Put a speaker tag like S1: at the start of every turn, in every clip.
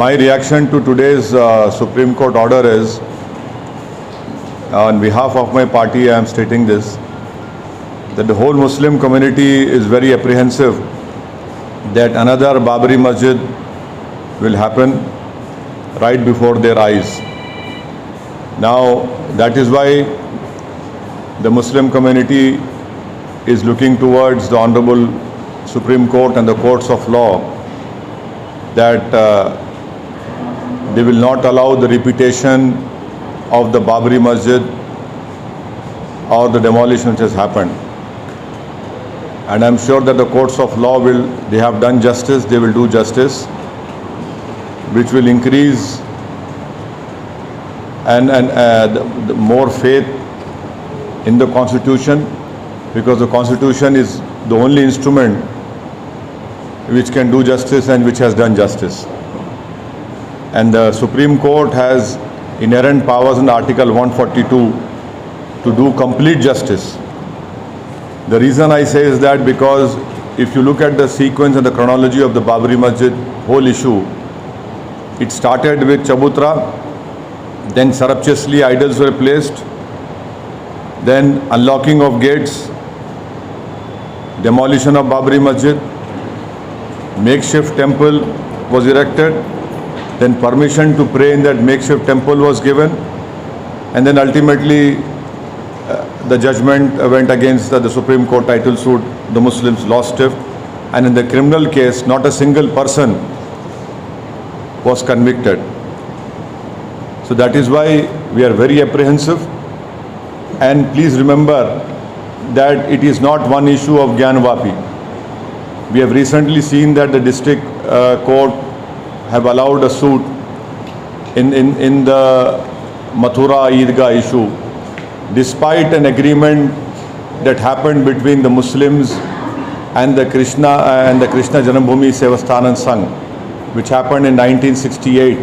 S1: My reaction to today's Supreme Court order is, on behalf of my party, I am stating this, that the whole Muslim community is very apprehensive that another Babri Masjid will happen right before their eyes. Now, that is why the Muslim community is looking towards the Honorable Supreme Court and the courts of law that they will not allow the repetition of the Babri Masjid or the demolition which has happened. And I'm sure that the courts of law they have done justice, they will do justice, which will increase the more faith in the Constitution, because the Constitution is the only instrument which can do justice and which has done justice. And the Supreme Court has inherent powers in Article 142 to do complete justice. The reason I say is that because if you look at the sequence and the chronology of the Babri Masjid whole issue, it started with Chabutra, then surreptitiously idols were placed, then unlocking of gates, demolition of Babri Masjid, makeshift temple was erected, then permission to pray in that makeshift temple was given, and then ultimately the judgment went against the Supreme Court title suit. The Muslims lost it, and in the criminal case, not a single person was convicted. So that is why we are very apprehensive. And please remember that it is not one issue of Gyanvapi. We have recently seen that the district court have allowed a suit in the Mathura Eidgah issue, despite an agreement that happened between the Muslims and the Krishna Janambhoomi Sevasthanan Sangh, which happened in 1968.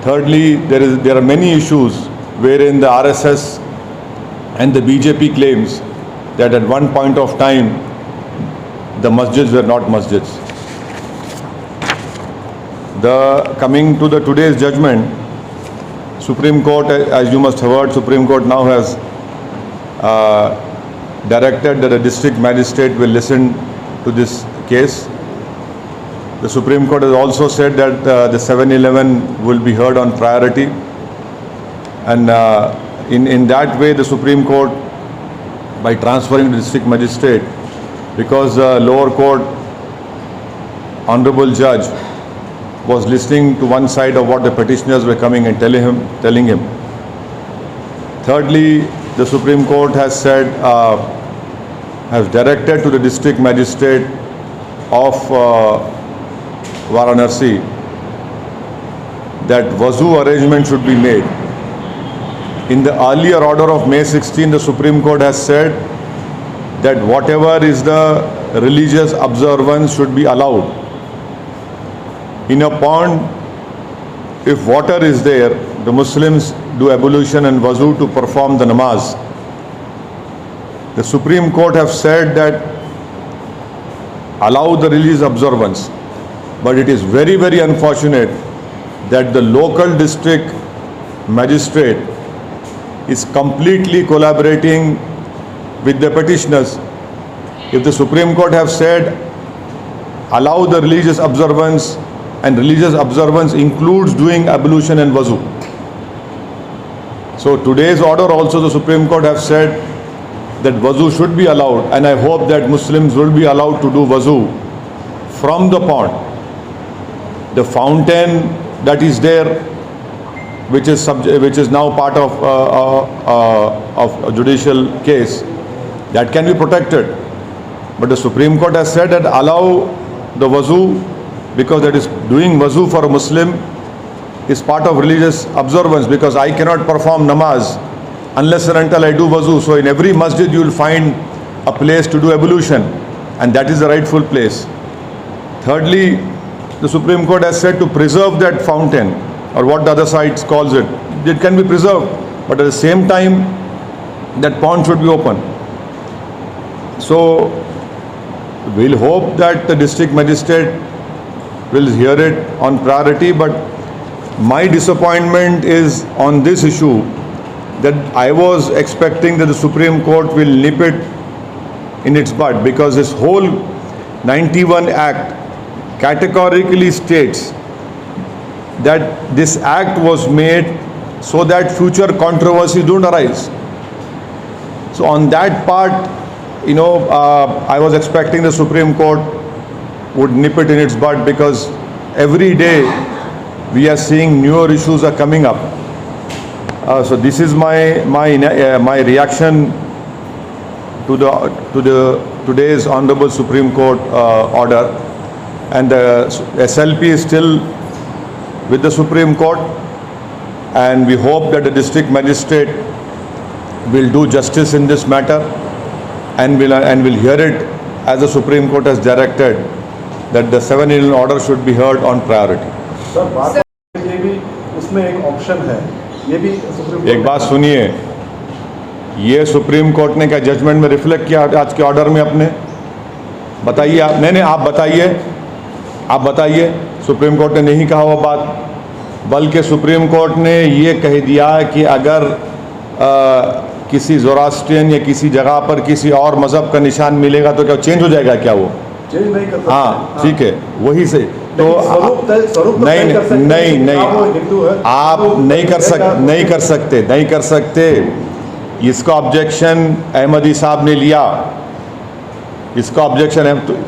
S1: Thirdly, there are many issues wherein the RSS and the BJP claims that at one point of time the masjids were not masjids. Coming to today's judgment, Supreme Court, as you must have heard, Supreme Court now has directed that the district magistrate will listen to this case. The Supreme Court has also said that the 7-11 will be heard on priority. And in that way, the Supreme Court, by transferring the district magistrate, because the lower court honorable judge was listening to one side of what the petitioners were coming and telling him. Thirdly, the Supreme Court has said, has directed to the district magistrate of Varanasi that wazu arrangement should be made. In the earlier order of May 16, the Supreme Court has said that whatever is the religious observance should be allowed. In a pond, if water is there, the Muslims do ablution and wazu to perform the namaz. The Supreme Court have said that allow the religious observance, but it is very, very unfortunate that the local district magistrate is completely collaborating with the petitioners. If the Supreme Court have said allow the religious observance, and religious observance includes doing ablution and wazu. So today's order also the Supreme Court have said that wazu should be allowed, and I hope that Muslims will be allowed to do wazu from the pond. The fountain that is there, which is now part of a judicial case, that can be protected. But the Supreme Court has said that allow the wazu, because that is doing wazu for a Muslim is part of religious observance, because I cannot perform namaz unless and until I do wazu. So in every masjid you will find a place to do ablution, and that is the rightful place. Thirdly, the Supreme Court has said to preserve that fountain, or what the other side calls it. It can be preserved, but at the same time that pond should be open. So we'll hope that the district magistrate will hear it on priority. But my disappointment is on this issue, that I was expecting that the Supreme Court will nip it in its bud, because this whole 91 Act categorically states that this act was made so that future controversies don't arise. So on that part, I was expecting the Supreme Court would nip it in its bud, because every day we are seeing newer issues are coming up. So this is my reaction to today's Honorable Supreme Court order, and the SLP is still with the Supreme Court, and we hope that the district magistrate will do justice in this matter, and will hear it as the Supreme Court has directed, that the 7-in order should be heard on priority.
S2: Sir बात ये भी उसमें एक option है, ये भी supreme
S1: एक बात सुनिए, ये सुप्रीम कोर्ट ने क्या जजमेंट में रिफ्लेक्ट किया आज के ऑर्डर में अपने? बताइए आप। नहीं, आप बताइए। सुप्रीम कोर्ट ने नहीं कहा वो बात, बल्कि सुप्रीम कोर्ट ने ये कह दिया कि अगर किसी ज़ोरास्ट्रियन या किसी जगह पर किसी और मज़हब का निशान मिलेगा तो क्या चेंज हो जाएगा? क्या वो
S2: चेंज नहीं कर सकते?
S1: हाँ, ठीक है, वही से तो नहीं, आप नहीं कर सकते। इसका ऑब्जेक्शन अहमदी साहब ने लिया,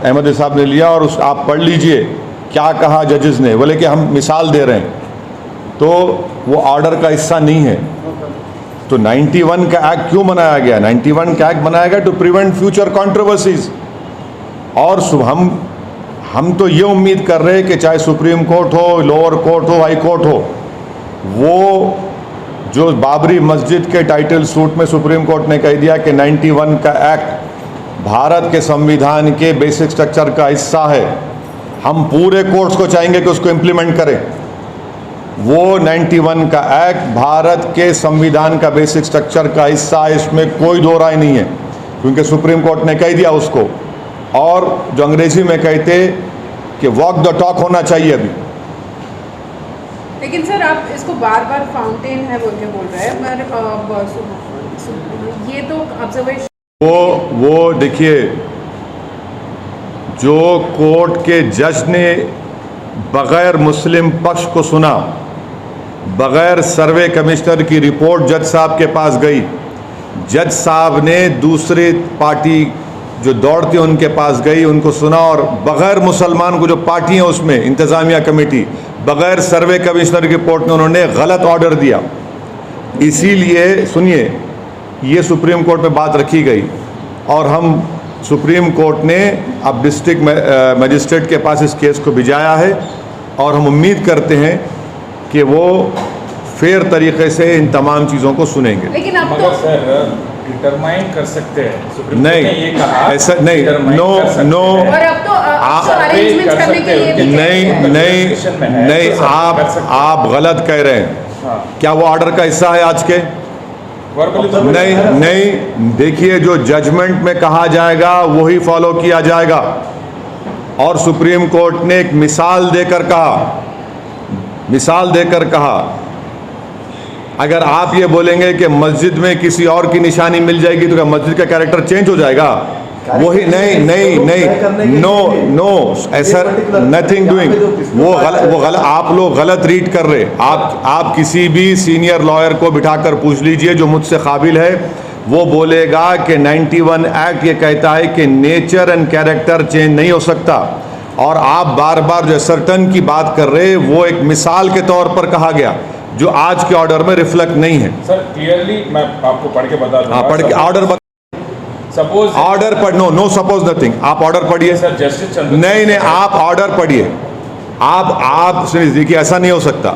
S1: अहमदी साहब ने लिया, और आप पढ़ लीजिए क्या कहा जजेस ने। बोले कि हम मिसाल दे रहे हैं, तो वो ऑर्डर का हिस्सा नहीं है। तो 91 का एक्ट क्यों बनाया गया? 91 का एक्ट बनाया गया टू प्रिवेंट फ्यूचर कंट्रोवर्सीज। और हम तो ये उम्मीद कर रहे हैं कि चाहे सुप्रीम कोर्ट हो, लोअर कोर्ट हो, हाई कोर्ट हो, वो जो बाबरी मस्जिद के टाइटल सूट में सुप्रीम कोर्ट ने कह दिया कि 91 का एक्ट भारत के संविधान के बेसिक स्ट्रक्चर का हिस्सा है, हम पूरे कोर्ट्स को चाहेंगे कि उसको इम्प्लीमेंट करें। वो 91 का एक्ट भारत के संविधान का बेसिक स्ट्रक्चर का हिस्सा है, इसमें कोई दो राय नहीं है, क्योंकि सुप्रीम कोर्ट ने कह दिया उसको। और जो अंग्रेजी में कहते कि वॉक द टॉक होना चाहिए अभी।
S3: लेकिन सर आप इसको बार बार फाउंटेन है बोल के बोल रहे हैं, ये तो ऑब्जर्वेशन
S1: वो देखिए, जो कोर्ट के जज ने बगैर मुस्लिम पक्ष को सुना, बगैर सर्वे कमिश्नर की रिपोर्ट जज साहब के पास गई, जज साहब ने दूसरी पार्टी जो दौड़ती है उनके पास गई, उनको सुना, और बगैर मुसलमान को जो पार्टी है उसमें इंतज़ामिया कमेटी, बगैर सर्वे कमिश्नर की रिपोर्ट में उन्होंने गलत ऑर्डर दिया। इसीलिए सुनिए, ये सुप्रीम कोर्ट में बात रखी गई, और हम सुप्रीम कोर्ट ने अब डिस्ट्रिक्ट मजिस्ट्रेट के पास इस केस को भिजाया है, और हम उम्मीद करते हैं कि वो फेयर तरीके से इन तमाम चीज़ों को सुनेंगे।
S3: लेकिन अब तो
S4: सर डिटरमाइन कर सकते हैं, सुप्रीम
S1: नहीं,
S4: कोर्ट ने ये कहा,
S1: ऐसा नहीं, नो,
S3: और अब तो अरेंजमेंट्स करने के लिए
S1: नहीं, आप गलत कह रहे हैं। क्या वो ऑर्डर का हिस्सा है आज के? नहीं, देखिए, जो जजमेंट में कहा जाएगा वही फॉलो किया जाएगा। और सुप्रीम कोर्ट ने एक मिसाल देकर कहा, अगर आप ये बोलेंगे कि मस्जिद में किसी और की निशानी मिल जाएगी तो क्या मस्जिद का कैरेक्टर चेंज हो जाएगा? वही नहीं, नो, ऐसा नथिंग डूइंग। वो गलत आप लोग गलत रीड कर रहे। आप किसी भी सीनियर लॉयर को बिठाकर पूछ लीजिए जो मुझसे काबिल है, वो बोलेगा कि 91 एक्ट ये कहता है कि नेचर एंड कैरेक्टर चेंज नहीं हो सकता। और आप बार बार जो सर्टन की बात कर रहे, वो एक मिसाल के तौर पर कहा गया, जो आज के ऑर्डर में रिफ्लेक्ट नहीं है।
S4: सर क्लियरली मैं आपको पढ़ के बता दूंगा।
S1: पढ़ के ऑर्डर
S4: सपोज
S1: ऑर्डर पढ़, नो सपोज नथिंग, आप ऑर्डर पढ़िए।
S4: सर जस्टिस चंद्र
S1: नहीं, आप ऑर्डर पढ़िए। आप देखिए, ऐसा नहीं हो सकता।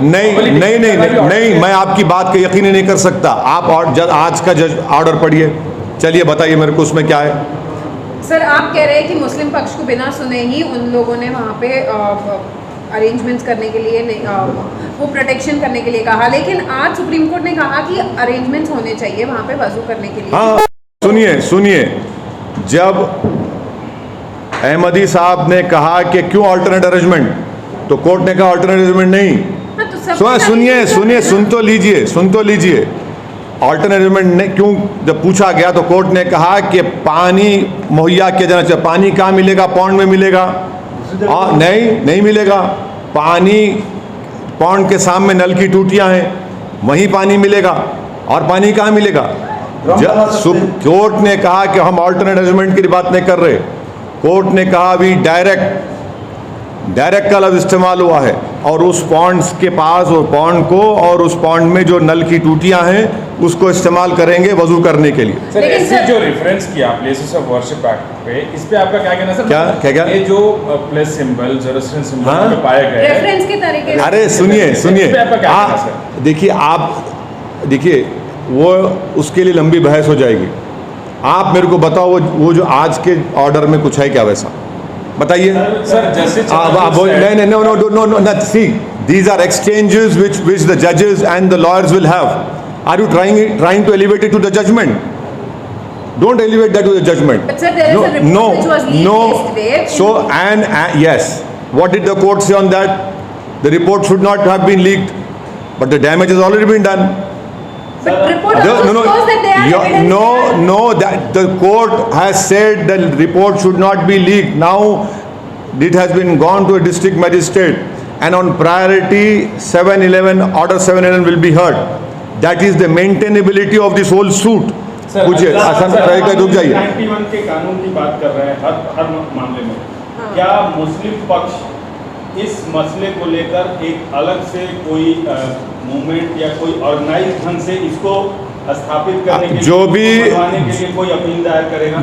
S1: नहीं, मैं आपकी बात का यकीन नहीं कर सकता। आप आज का जज ऑर्डर पढ़िए। चलिए बताइए मेरे को उसमें क्या है।
S3: सर आप कह रहे हैं कि मुस्लिम पक्ष को बिना सुने ही उन लोगों ने वहाँ पे अरेंजमेंट्स करने के लिए वो प्रोटेक्शन करने के लिए कहा, लेकिन आज सुप्रीम कोर्ट ने कहा कि अरेंजमेंट्स होने चाहिए वहाँ पे वजू करने के लिए।
S1: हाँ, सुनिए, जब अहमदी साहब ने कहा कि क्यों अल्टरनेट अरेंजमेंट, तो कोर्ट ने कहा अल्टरनेट अरेंजमेंट नहीं।
S3: हाँ, तो सब
S1: सुनिए सुन तो लीजिए अल्टरनेट अरेंजमेंट ने क्यों जब पूछा गया तो कोर्ट ने कहा कि पानी मुहैया किया जाना चाहिए। पानी कहाँ मिलेगा? पौंड में मिलेगा? नहीं मिलेगा। पानी पौंड के सामने नल की टूटियां हैं, वहीं पानी मिलेगा। और पानी कहाँ मिलेगा? कोर्ट ने कहा कि हम अल्टरनेट अरेंजमेंट की बात नहीं कर रहे। कोर्ट ने कहा अभी डायरेक्ट का लफ्ज़ इस्तेमाल हुआ है, और उस पॉन्ड्स के पास और पॉन्ड को और उस पॉन्ड में जो नल की टूटियां हैं उसको इस्तेमाल करेंगे वजू करने के लिए।
S4: सर,
S3: लेकिन
S4: ऐसे
S3: सर-
S4: जो रेफरेंस किया प्लेसेस ऑफ वर्शिप एक्ट पे, इस पे आपका क्या कहना सर?
S1: क्या?
S4: ये जो प्लेस सिंबल, जेरूसलम सिंबल
S1: हाँ?
S4: पे पाए गए हैं,
S3: रेफरेंस के तरीके से
S1: अरे सुनिए
S4: इस पे आपका क्या कहना सर?
S1: देखिए वो उसके लिए लंबी बहस हो जाएगी। आप मेरे को बताओ वो जो आज के ऑर्डर में कुछ है क्या वैसा, बताइए।
S4: Sir justice
S1: No. See, these are exchanges which the judges and the lawyers will have. Are you trying to elevate it to the judgment? Don't elevate that to the judgment.
S3: But sir, there is a report which was leaked yesterday.
S1: So yes, what did the court say on that? The report should not have been leaked, but the damage has already been done.
S3: But report also shows that they are evidence.
S1: That the court has said the report should not be leaked. Now it has been gone to a district magistrate, and on priority 711 order 711 will be heard. That is the maintainability of this whole suit.
S4: Sir,
S1: कुछ आसान रुक जाइए।
S5: 91 के कानून की बात कर रहे हैं हर मामले में। क्या मुस्लिम पक्ष इस मसले को लेकर एक अलग से कोई मूवमेंट या कोई ऑर्गेनाइज ढंग से इसको स्थापित करने के
S1: जो
S5: लिए,
S1: भी-
S5: बनवाने के लिए कोई अपील दायर करेगा?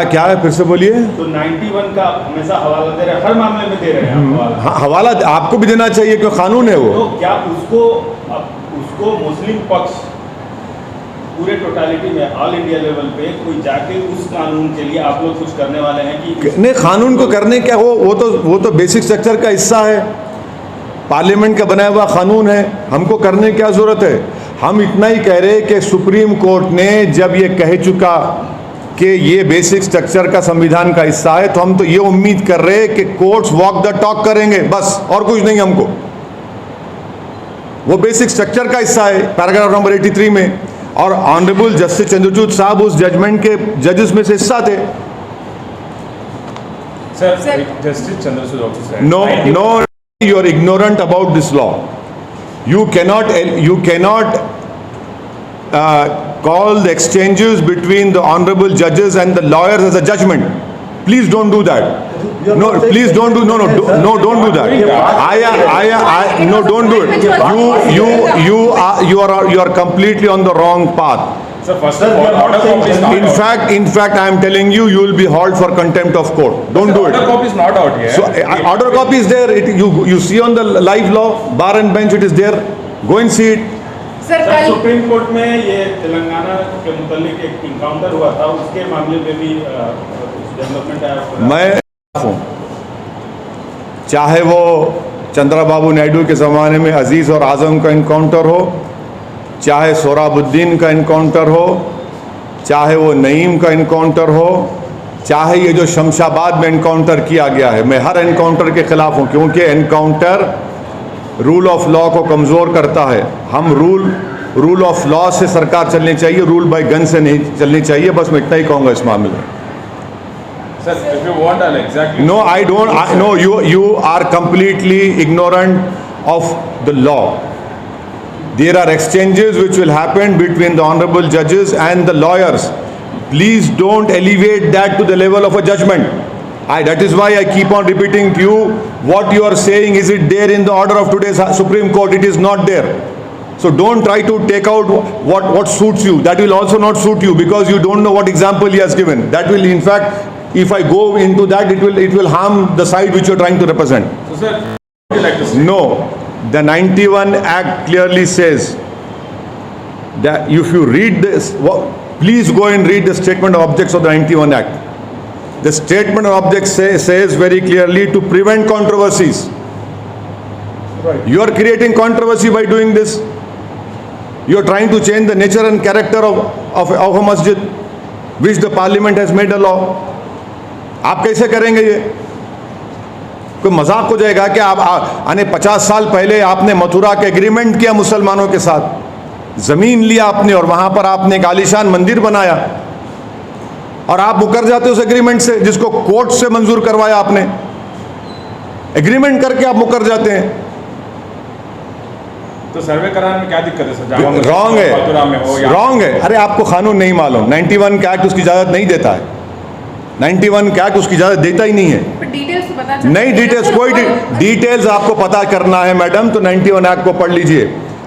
S1: क्या है, फिर से बोलिए।
S5: तो 91 का हमेशा हवाला दे रहे हैं, हर मामले में दे रहे हैं आप हवाला।
S1: हवाला आपको भी देना चाहिए क्यों, कानून है वो।
S5: तो क्या उसको मुस्लिम पक्ष पूरे टोटालिटी में ऑल इंडिया लेवल पे कोई जाके उस कानून के लिए आप लोग कुछ करने वाले हैं कि
S1: नहीं, कानून को करने क्या, वो तो बेसिक स्ट्रक्चर का हिस्सा है, पार्लियामेंट का बनाया हुआ कानून है, हमको करने की क्या ज़रूरत है। हम इतना ही कह रहे कि सुप्रीम कोर्ट ने जब ये कह चुका कि ये बेसिक स्ट्रक्चर का संविधान का हिस्सा है, तो हम तो ये उम्मीद कर रहे हैं कि कोर्ट्स वॉक द टॉक करेंगे, बस, और कुछ नहीं। हमको वो बेसिक स्ट्रक्चर का हिस्सा है, पैराग्राफ नंबर 83 में, और ऑनरेबल जस्टिस चंद्रचूड़ साहब उस जजमेंट के जजेस में से हिस्सा थे।
S4: Sir justice Chandrachud also said,
S1: No, you are ignorant about this law. You cannot call the exchanges between the honorable judges and the lawyers as a judgment. Please don't do that. No, please don't do. No, don't do that. No, don't do it. You are completely on the wrong path.
S4: Sir, first of all, order copy is not out.
S1: In fact, I am telling you, you will be hauled for contempt of court. Don't do it.
S4: Order copy is not out yet.
S1: So order copy is there. You see on the live law, bar and bench, it is there. Go and see it.
S3: Sir कल
S5: supreme court में ये तेलंगाना के मुतालिक एक encounter हुआ था, उसके मामले में भी डेवलपमेंट आया।
S1: मैं हूँ, चाहे वो चंद्रबाबू नायडू के ज़माने में अजीज़ और आज़म का इनकाउंटर हो, चाहे सोहराबुद्दीन का इनकाउंटर हो, चाहे वो नईम का इनकाउंटर हो, चाहे ये जो शमशाबाद में इनकाउंटर किया गया है, मैं हर इनकाउंटर के ख़िलाफ़ हूँ, क्योंकि इनकाउंटर रूल ऑफ लॉ को कमज़ोर करता है। हम रूल ऑफ लॉ से सरकार चलनी चाहिए, रूल बाय गन से नहीं चलनी चाहिए। बस मैं इतना ही कहूँगा इस मामले में।
S4: Sir, if you want, I'll exactly.
S1: No, I don't. No, you are completely ignorant of the law. There are exchanges which will happen between the honorable judges and the lawyers. Please don't elevate that to the level of a judgment. That is why I keep on repeating to you, what you are saying, is it there in the order of today's Supreme Court? It is not there. So don't try to take out what suits you. That will also not suit you, because you don't know what example he has given. That will, in fact, if I go into that, it will harm the side which you are trying to represent.
S4: So, sir, would you like to say?
S1: No, the 91 Act clearly says that if you read this, please go and read the statement of objects of the 91 Act. The statement of objects says very clearly to prevent controversies.
S2: Right.
S1: You are creating controversy by doing this. You are trying to change the nature and character of a masjid, which the parliament has made a law. आप कैसे करेंगे ये? कोई मजाक हो जाएगा कि आप यानी 50 साल पहले आपने मथुरा के एग्रीमेंट किया मुसलमानों के साथ, ज़मीन लिया आपने और वहाँ पर आपने एक आलीशान मंदिर बनाया, और आप मुकर जाते हो उस एग्रीमेंट से जिसको कोर्ट से मंजूर करवाया आपने। एग्रीमेंट करके आप मुकर जाते हैं।
S4: तो सर्वे कराने में क्या दिक्कत है सर? जामा मस्जिद
S1: रॉन्ग
S4: मथुरा में हो
S1: है,
S4: या
S1: रॉन्ग है। अरे आपको कानून नहीं मालूम, 91 का एक्ट उसकी इजाज़त नहीं देता है। 91 का एक्ट उसकी इजाज़त देता ही नहीं है।
S3: पर डिटेल्स तो पता चल
S1: नहीं, डिटेल्स कोई डिटेल्स आपको पता करना है मैडम तो 91 एक्ट को पढ़ लीजिए।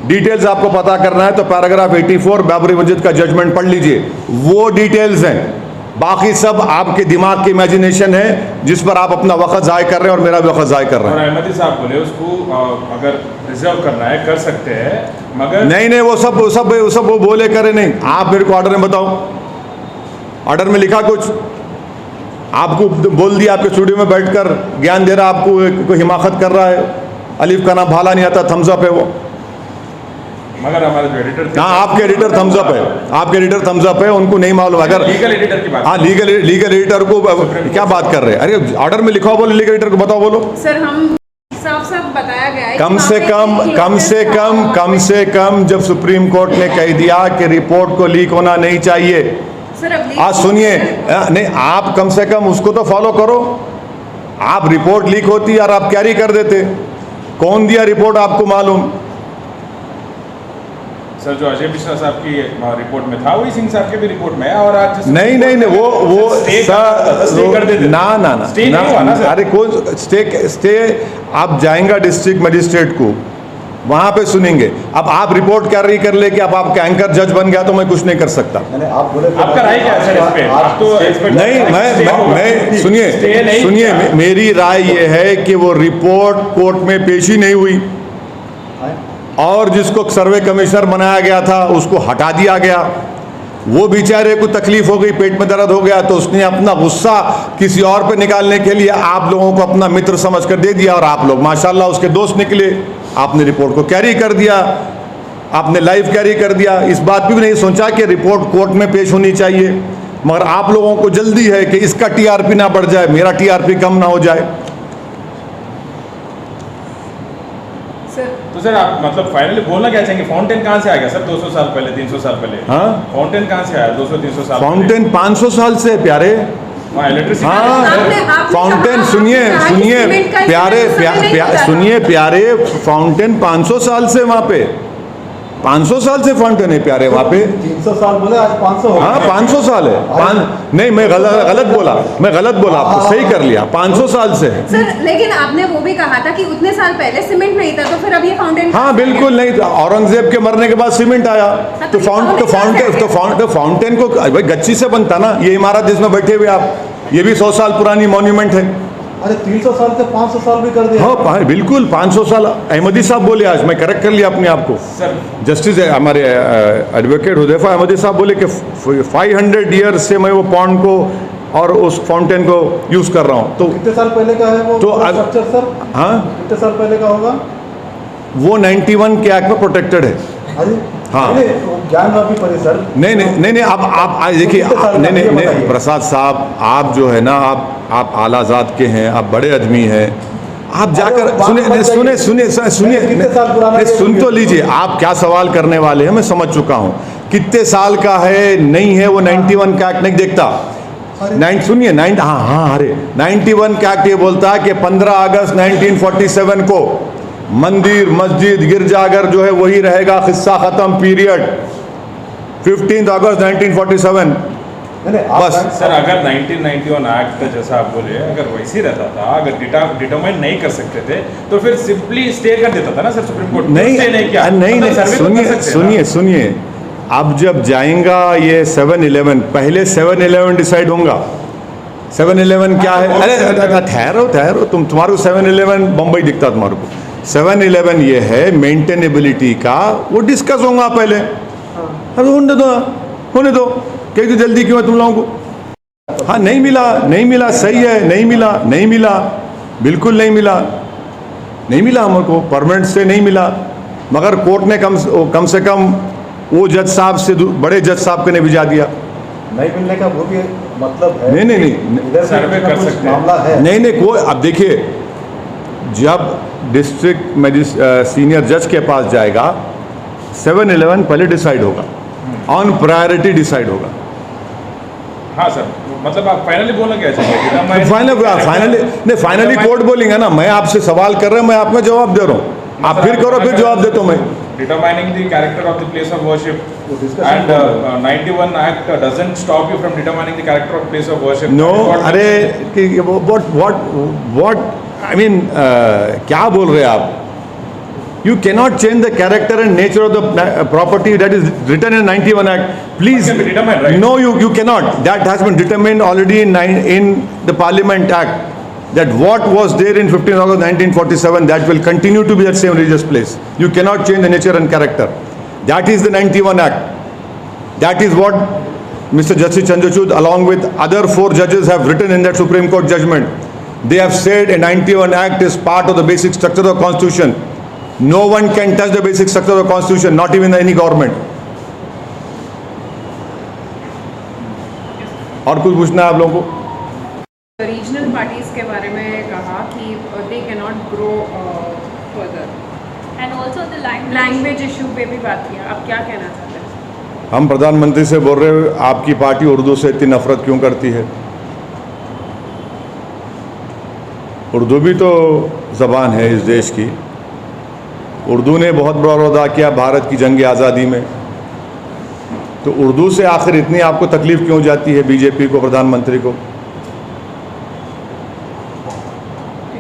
S1: डिटेल्स आपको पता करना है तो पैराग्राफ 84 बाबरी मस्जिद का जजमेंट पढ़ लीजिए, वो डिटेल्स हैं। बाकी सब आपके दिमाग की इमेजिनेशन है जिस पर आप अपना वक्त ज़ाय कर रहे हैं और मेरा भी वक्त ज़ाय कर रहे
S4: और
S1: हैं।
S4: अहमदी साहब बोले उसको अगर रिजर्व करना है कर सकते हैं, मगर
S1: नहीं, वो सब वो बोले करे नहीं। आप मेरे को ऑर्डर में बताओ, ऑर्डर में लिखा कुछ? आपको बोल दिया, आपके स्टूडियो में बैठकर ज्ञान दे रहा, आपको कोई हिमाकत कर रहा है, अलीफ का नाम भाला नहीं आता, थम्स अप है वो।
S4: मगर हमारे जो एडिटर थे,
S1: हाँ, आपके एडिटर थम्स अप है, आपके एडिटर थम्स अप है, उनको नहीं मालूम। अगर
S4: लीगल एडिटर की बात,
S1: हाँ, लीगल एडिटर को क्या बात कर रहे हैं? अरे ऑर्डर में लिखा हो, बोलो लीगल एडिटर को बताओ, बोलो।
S3: सर हम साफ बताया गया है
S1: कम से कम जब सुप्रीम कोर्ट ने कह दिया कि रिपोर्ट को लीक होना नहीं चाहिए,
S3: सर अब
S1: आज सुनिए, नहीं आप कम से कम उसको तो फॉलो करो। आप रिपोर्ट लीक होती और आप कैरी कर देते, कौन दिया रिपोर्ट आपको मालूम?
S4: सर जो अजय मिश्रा साहब की रिपोर्ट में था वही सिंह साहब के भी रिपोर्ट में है। और आज
S1: नहीं, वो
S4: स्टे कर देते
S1: ना
S4: स्टे नहीं हुआ ना सर।
S1: अरे कौन स्टे? आप जाएंगे डिस्ट्रिक्ट मजिस्ट्रेट को, वहां पे सुनेंगे। अब आप रिपोर्ट कैरी कर ले कि अब आपका एंकर जज बन गया तो मैं कुछ नहीं कर सकता।
S2: आप बोले
S4: आपका राय क्या है सर इस पे? आप तो एक्सपर्ट
S1: नहीं, मैं सुनिए, मेरी राय ये है कि वो रिपोर्ट कोर्ट में पेश ही नहीं हुई, और जिसको सर्वे कमिश्नर बनाया गया था उसको हटा दिया गया। वो बेचारे को तकलीफ हो गई, पेट में दर्द हो गया, तो उसने अपना गुस्सा किसी और पे निकालने के लिए आप लोगों को अपना मित्र समझकर दे दिया, और आप लोग माशाल्लाह उसके दोस्त निकले। आपने रिपोर्ट को कैरी कर दिया, आपने लाइव कैरी कर दिया। इस बात भी नहीं सोचा कि रिपोर्ट कोर्ट में पेश होनी चाहिए, मगर आप लोगों को जल्दी है कि इसका टीआरपी ना बढ़ जाए, मेरा टीआरपी कम ना हो जाए।
S4: तो सर आप मतलब फाइनली बोलना क्या चाहेंगे? फाउंटेन कहाँ से आ गया सर 200 साल पहले, 300 साल पहले?
S1: हाँ,
S4: फाउंटेन कहाँ से आया 200-300 साल?
S1: फाउंटेन 500 साल से प्यारे।
S4: हाँ, इलेक्ट्रिसिटी।
S1: हाँ, फाउंटेन सुनिए प्यारे, फाउंटेन 500 साल से वहाँ पे, 500 साल से फाउंटेन है प्यारे वहाँ पे।
S2: 300 साल बोले, आज 500 हो गए।
S1: हाँ, 500 साल है। नहीं, मैं गलत बोला, आपको सही कर लिया, 500 साल से।
S3: सर लेकिन आपने वो भी कहा था कि उतने साल पहले सीमेंट नहीं था, तो फिर अब ये फाउंटेन?
S1: हाँ, बिल्कुल नहीं, औरंगजेब के मरने के बाद सीमेंट आया, तो फाउंटेन को भाई गच्ची से बनता ना। ये इमारत जिसमें बैठे हुए आप, ये भी 100 साल पुरानी मॉन्यूमेंट है।
S2: अरे 300 साल से 500 साल भी कर दिया।
S1: हाँ, बिल्कुल 500 साल। अहमदी साहब बोले, आज मैं करेक्ट कर लिया अपने आप को।
S4: सर
S1: जस्टिस हमारे एडवोकेट हुदैफा अहमदी साहब बोले कि 500 ईयर्स से मैं वो पॉन्ड को और उस फाउंटेन को यूज कर रहा हूँ। तो
S2: कितने साल पहले का है वो स्ट्रक्चर सर?
S1: हाँ,
S2: कितने साल पहले का होगा
S1: वो 91 के एक्ट में प्रोटेक्टेड है।
S2: अरे
S1: हाँ।
S2: ज्ञान वापी पड़े सर।
S1: नहीं, आप देखिए, नहीं प्रसाद साहब, आप जो है ना, आप आला ज़ात के हैं, आप बड़े आदमी हैं, आप जाकर सुनिए, सुन तो लीजिए, आप क्या सवाल करने वाले हैं मैं समझ चुका हूँ। कितने साल का है नहीं है वो 91 का एक्ट नहीं देखता। सुनिए, अरे 91 का एक्ट ये बोलता है कि 15 अगस्त 1947 को मंदिर, मस्जिद, गिरजाघर जो है वही रहेगा, किस्सा खत्म, पीरियड। 15 अगस्त 1947 बस।
S4: सर अगर 1991 एक्ट जैसा आप बोले, अगर वैसे ही रहता था, अगर डिटरमाइन नहीं कर सकते थे तो फिर सिंपली स्टे कर देता था ना सर सुप्रीम कोर्ट? नहीं
S1: किया। नहीं, सुनिए, अब जब जाएगा ये 7-11, पहले 7-11 डिसाइड होगा। 7-11 क्या है? अरे ठहरो, तुम्हारे को 7-11 बम्बई दिखता तुम्हारे को। 7-11 ये है मेंटेनेबिलिटी का, वो डिस्कस होगा पहले। अब होने दो, क्योंकि जल्दी क्यों है तुम लोगों को? हाँ, नहीं मिला, सही है, नहीं मिला, बिल्कुल नहीं मिला हमको, परमानेंट से नहीं मिला। मगर कोर्ट ने कम से कम वो जज साहब से, बड़े जज साहब को ने भिजा दिया।
S2: नहीं मिलने का वो भी मतलब है
S1: नहीं, नहीं,
S2: कि
S1: नहीं,
S2: इधर से
S4: सर्वे
S2: कुछ ना
S4: कर
S2: कुछ
S4: सकते हैं।
S2: मामला है।
S1: नहीं नहीं कोई, अब देखिए, जब डिस्ट्रिक्ट सीनियर जज के पास जाएगा 7-11 पहले डिसाइड होगा, ऑन प्रायोरिटी डिसाइड होगा।
S4: हाँ सर, मतलब आप फाइनली बोलना क्या चाहिए?
S1: फाइनली कोर्ट बोलेंगे ना, मैं आपसे सवाल कर रहा हूं, मैं आपको जवाब दे रहा हूं, आप फिर करो, फिर जवाब देता हूं मैं।
S4: Determining the character of the place of worship,
S2: वो discussion
S4: and
S2: कौन है?
S4: 91 Act doesn't stop you from determining the character of place of worship.
S1: No,
S4: That is what-
S1: अरे what I mean, क्या बोल रहे हैं आप? You cannot change the character and nature of the property that is written in 91 Act. Please,
S4: That can be determined, right?
S1: no, you cannot. That has been determined already in the Parliament Act. That what was there in 15 August 1947, that will continue to be that same religious place. You cannot change the nature and character. That is the 91 Act. That is what Mr. Justice Chandrachud, along with other 4 judges, have written in that Supreme Court judgment. They have said a 91 Act is part of the basic structure of the Constitution. No one can touch the basic structure of the Constitution, not even any government. और कुछ पूछना है आप लोगों को?
S3: Regional parties के बारे में कहा कि they can not grow further,
S6: And also the language.
S3: Language issue पे भी बात किया। आप क्या कहना चाहते हैं?
S1: हम प्रधानमंत्री से बोल रहे हैं, आपकी पार्टी उर्दू से इतनी नफरत क्यों करती है? उर्दू भी तो ज़बान है इस देश की। उर्दू ने बहुत बड़ा रोल अदा किया भारत की जंग आज़ादी में। तो उर्दू से आखिर इतनी आपको तकलीफ़ क्यों जाती है बीजेपी को, प्रधानमंत्री को?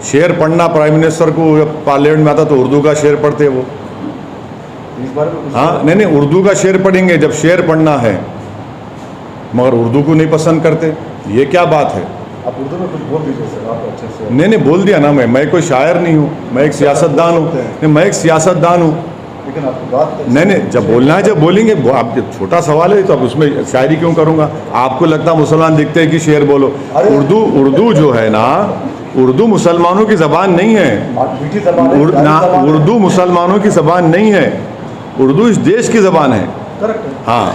S1: शेर पढ़ना प्राइम मिनिस्टर को जब पार्लियामेंट में आता तो उर्दू का शेर पढ़ते वो।
S2: इस बारे में कुछ
S1: हाँ, नहीं, उर्दू का शेर पढ़ेंगे जब शेर पढ़ना है, मगर उर्दू को नहीं पसंद करते, ये क्या बात है?
S2: आप उर्दू में कुछ बोल दीजिए सर, आप अच्छे से।
S1: नहीं, बोल दिया ना, मैं कोई शायर नहीं हूँ, मैं एक सियासतदान हूँ। नहीं, मैं एक सियासतदान हूँ।
S2: लेकिन आपकी बात
S1: नहीं, जब बोलना है जब बोलेंगे। आप जब छोटा सवाल है तो अब उसमें शायरी क्यों करूँगा? आपको लगता है मुसलमान दिखते हैं कि शेर बोलो? उर्दू जो है ना, उर्दू मुसलमानों की ज़बान नहीं है।
S2: मीठी ज़बान है, प्यारी ज़बान है।
S1: उर्दू मुसलमानों की ज़बान नहीं है, उर्दू इस देश की ज़बान है।
S2: करेक्ट है।
S1: हाँ,